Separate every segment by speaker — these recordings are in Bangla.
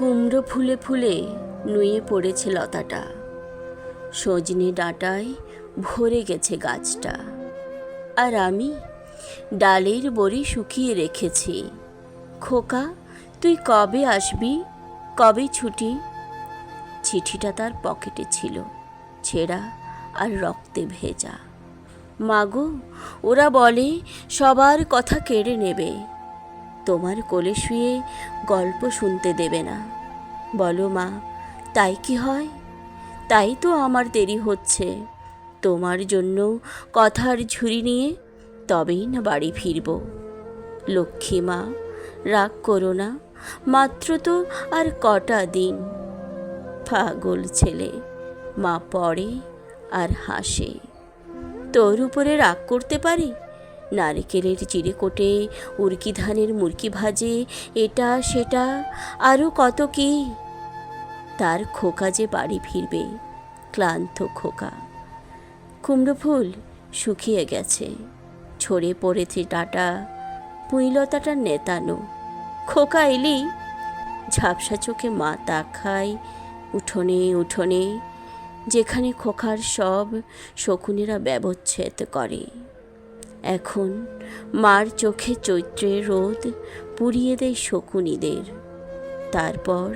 Speaker 1: কুমড়ো ফুলে ফুলে নুয়ে পড়েছে লতাটা, সজনে ডাঁটায় ভরে গেছে গাছটা। আর আমি ডালের বড়ি শুকিয়ে রেখেছি। খোকা, তুই কবে আসবি, কবে ছুটি? চিঠিটা তার পকেটে ছিল, ছেঁড়া আর রক্তে ভেজা। মাগো, ওরা বলে সবার কথা কেড়ে নেবে, তোমার কোলে শুয়ে গল্প শুনতে দেবে না। বলো মা, তাই কি হয়? তাই তো আমার দেরি হচ্ছে। তোমার জন্য কথার ঝুড়ি নিয়ে তবেই না বাড়ি ফিরব। লক্ষ্মী মা, রাগ করো না, মাত্র তো আর কটা দিন। পাগল ছেলে, মা পড়ে আর হাসে। তোর উপরে রাগ করতে পারি? নারকেলের চিড়ে কোটে, উরকি ধানের মুরকি ভাজে, এটা সেটা আরও কত কি। তার খোকা যে বাড়ি ফিরবে, ক্লান্ত খোকা। কুমড়ো ফুল শুকিয়ে গেছে, ছড়ে পড়েছে ডাঁটা, পুঁইলতাটা নেতানো। খোকা এলি? ঝাপসা চোখে মা তাকায় উঠোনে উঠোনে, যেখানে খোকার সব শকুনেরা ব্যবচ্ছেদ করে। এখন মার চোখে চৈত্রের রোদ পুড়িয়ে দেয় শকুনিদের। তারপর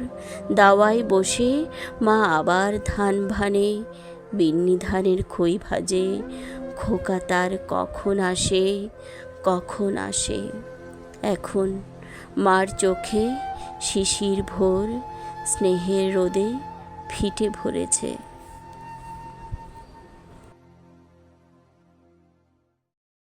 Speaker 1: দাওয়ায় বসে মা আবার ধান ভানে, বিন্নি ধানের খই ভাজে। খোকা তার কখন আসে, কখন আসে। এখন মার চোখে শিশির ভোর স্নেহের রোদে ফিটে ভরেছে।